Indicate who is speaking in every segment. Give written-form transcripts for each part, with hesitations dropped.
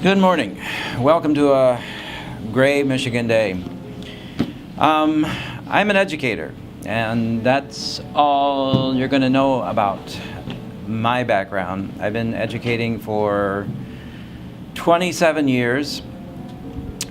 Speaker 1: Good morning. Welcome to a gray Michigan day. I'm an educator, and that's all you're going to know about my background. I've been educating for 27 years,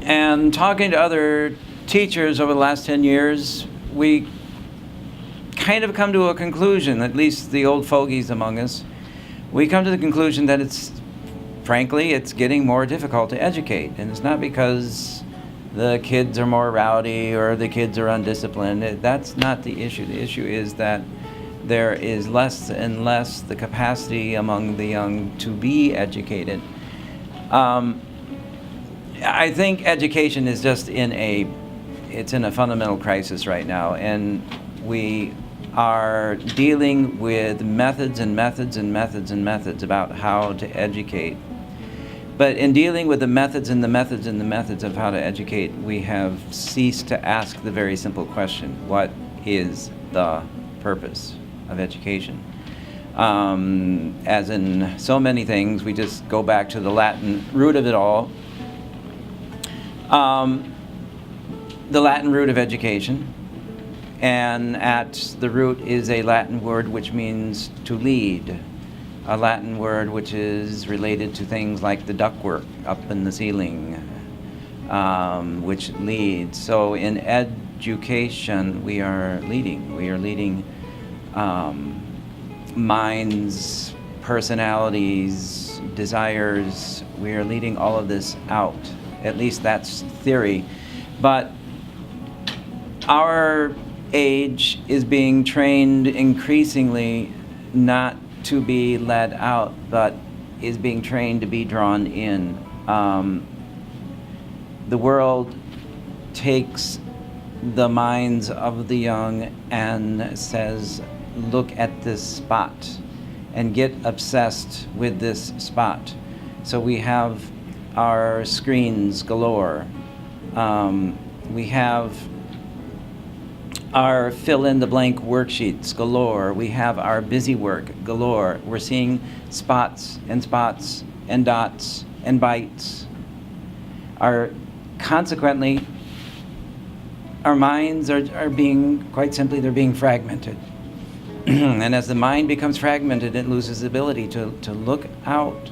Speaker 1: and talking to other teachers over the last 10 years, we kind of come to a conclusion, at least the old fogies among us, we come to the conclusion that frankly, it's getting more difficult to educate. And it's not because the kids are more rowdy or the kids are undisciplined. That's not the issue. The issue is that there is less and less the capacity among the young to be educated. I think education is just it's in a fundamental crisis right now, and we are dealing with methods and methods and methods and methods about how to educate. But in dealing with the methods and the methods and the methods of how to educate, we have ceased to ask the very simple question: what is the purpose of education? As in so many things, we just go back to the Latin root of it all. The Latin root of education, and at the root is a Latin word which means to lead, a Latin word which is related to things like the ductwork up in the ceiling, which leads. So in education, we are leading. We are leading minds, personalities, desires. We are leading all of this out. At least that's theory. But our age is being trained increasingly not to be led out, but is being trained to be drawn in. The world takes the minds of the young and says, look at this spot and get obsessed with this spot. So we have our screens galore. We have our fill-in-the-blank worksheets galore. We have our busy work galore. We're seeing spots and dots and bytes. Consequently, our minds are being, quite simply, they're being fragmented. And as the mind becomes fragmented, it loses the ability to look out.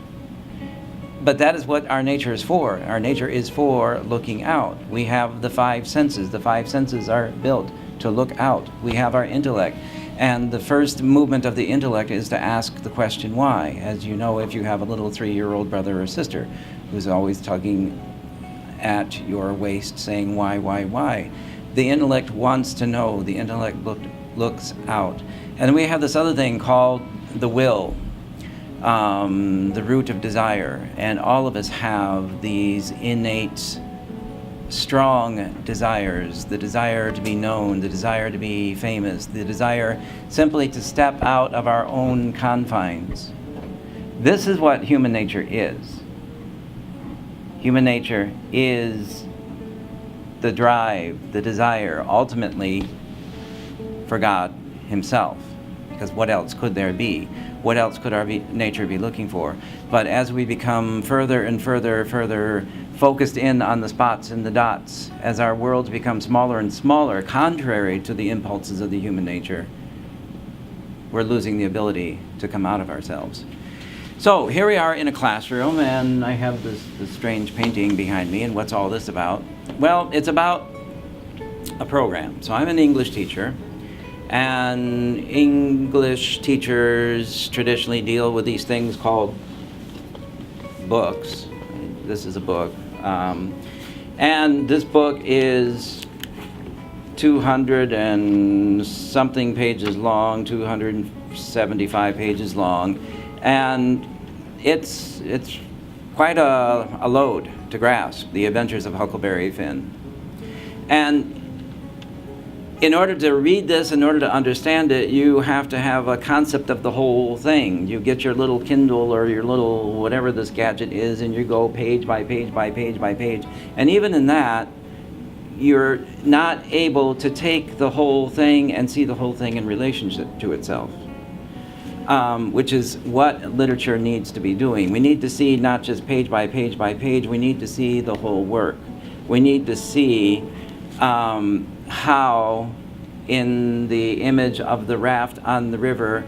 Speaker 1: But that is what our nature is for. Our nature is for looking out. We have the five senses. The five senses are built to look out. We have our intellect. And the first movement of the intellect is to ask the question why. As you know, if you have a little 3-year-old brother or sister who's always tugging at your waist saying why, the intellect wants to know. The intellect looks out. And we have this other thing called the will, the root of desire. And all of us have these innate strong desires, the desire to be known, the desire to be famous, the desire simply to step out of our own confines. This is what human nature is. Human nature is the drive, the desire, ultimately for God Himself. Because what else could there be? What else could our nature be looking for? But as we become further and further focused in on the spots and the dots, as our worlds become smaller and smaller, contrary to the impulses of the human nature, we're losing the ability to come out of ourselves. So here we are in a classroom, and I have this strange painting behind me. And what's all this about? Well, it's about a program. So I'm an English teacher, and English teachers traditionally deal with these things called books. This is a book. And this book is 200 and something pages long, 275 pages long, and it's quite a load to grasp, The Adventures of Huckleberry Finn. And in order to read this, in order to understand it, you have to have a concept of the whole thing. You get your little Kindle or your little whatever this gadget is, and you go page by page by page by page. And even in that, you're not able to take the whole thing and see the whole thing in relationship to itself. which is what literature needs to be doing. We need to see not just page by page by page, we need to see the whole work. We need to see how, in the image of the raft on the river,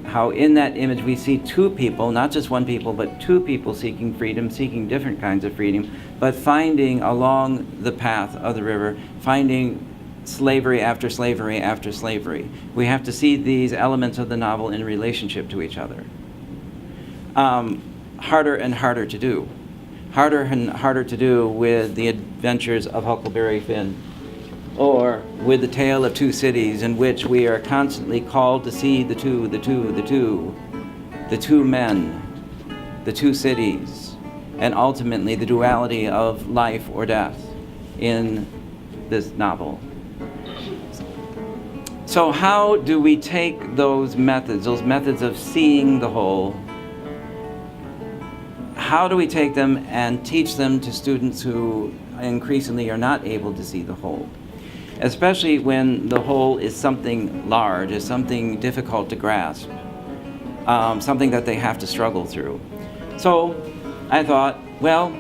Speaker 1: how in that image we see two people, not just one people, but two people seeking freedom, seeking different kinds of freedom, but finding along the path of the river, finding slavery after slavery after slavery. We have to see these elements of the novel in relationship to each other. Harder and harder to do. Harder and harder to do with the adventures of Huckleberry Finn, or with the tale of two cities, in which we are constantly called to see the two men, the two cities, and ultimately the duality of life or death in this novel. So how do we take those methods of seeing the whole, how do we take them and teach them to students who increasingly are not able to see the whole? Especially when the whole is something large, is something difficult to grasp, something that they have to struggle through. So I thought, well,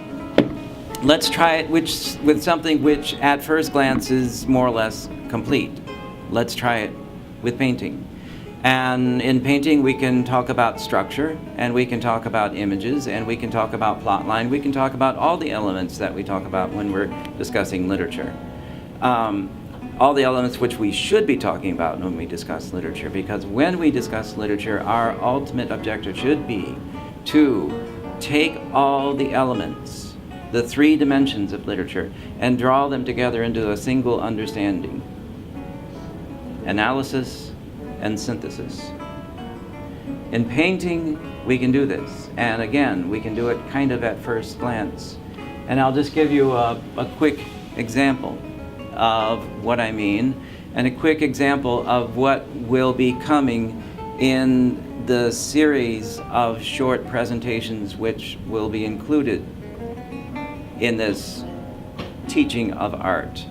Speaker 1: let's try it with something which at first glance is more or less complete. Let's try it with painting. And in painting we can talk about structure, and we can talk about images, and we can talk about plot line, we can talk about all the elements that we talk about when we're discussing literature. All the elements which we should be talking about when we discuss literature, because when we discuss literature, our ultimate objective should be to take all the elements, the three dimensions of literature, and draw them together into a single understanding. Analysis and synthesis. In painting, we can do this, and again, we can do it kind of at first glance. And I'll just give you a quick example of what I mean, and a quick example of what will be coming in the series of short presentations which will be included in this teaching of art.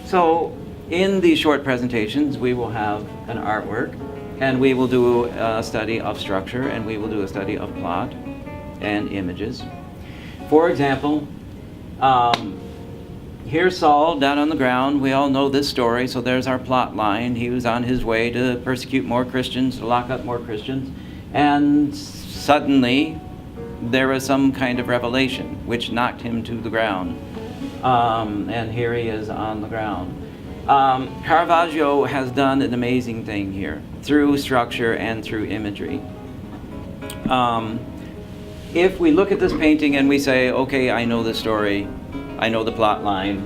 Speaker 1: So in these short presentations we will have an artwork, and we will do a study of structure, and we will do a study of plot and images. For example, here's Saul down on the ground. We all know this story, so there's our plot line. He was on his way to persecute more Christians, to lock up more Christians, and suddenly there was some kind of revelation which knocked him to the ground. And here he is on the ground. Caravaggio has done an amazing thing here through structure and through imagery. If we look at this painting and we say, okay, I know the story, I know the plot line,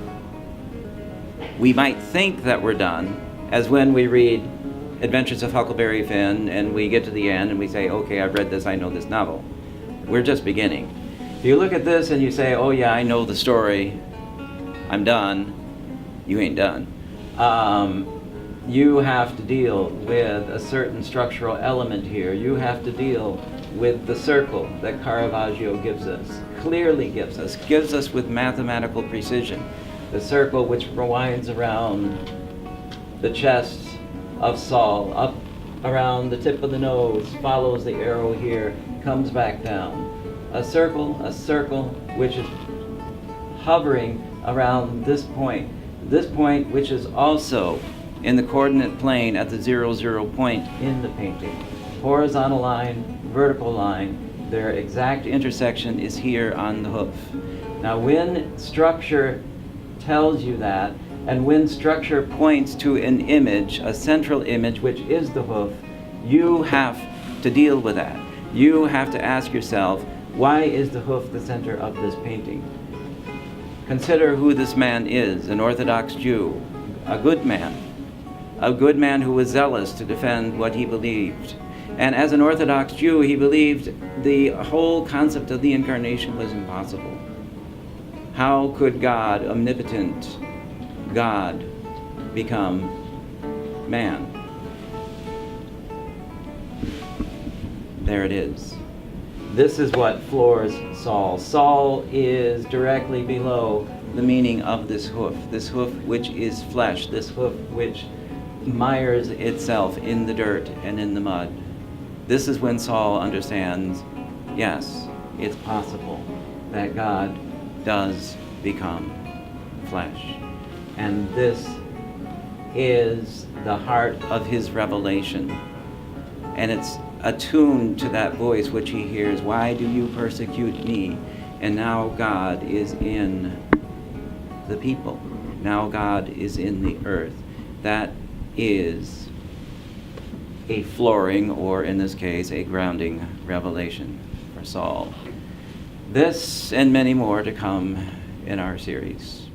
Speaker 1: we might think that we're done, as when we read Adventures of Huckleberry Finn and we get to the end and we say, okay, I've read this, I know this novel. We're just beginning. If you look at this and you say, oh yeah, I know the story, I'm done, you ain't done. You have to deal with a certain structural element here. You have to deal with the circle that Caravaggio gives us, clearly gives us with mathematical precision. The circle which winds around the chest of Saul, up around the tip of the nose, follows the arrow here, comes back down. A circle which is hovering around this point which is also in the coordinate plane at the 0, 0 point in the painting. Horizontal line, vertical line, their exact intersection is here on the hoof. Now when structure tells you that, and when structure points to an image, a central image which is the hoof, you have to deal with that. You have to ask yourself, why is the hoof the center of this painting? Consider who this man is, an Orthodox Jew, a good man who was zealous to defend what he believed. And as an Orthodox Jew, he believed the whole concept of the incarnation was impossible. How could God, omnipotent God, become man? There it is. This is what floors Saul. Saul is directly below the meaning of this hoof which is flesh, this hoof which mires itself in the dirt and in the mud. This is when Saul understands, yes, it's possible that God does become flesh. And this is the heart of his revelation. And it's attuned to that voice which he hears, why do you persecute me? And now God is in the people. Now God is in the earth. That is a flooring, or in this case, a grounding revelation for Saul. This and many more to come in our series.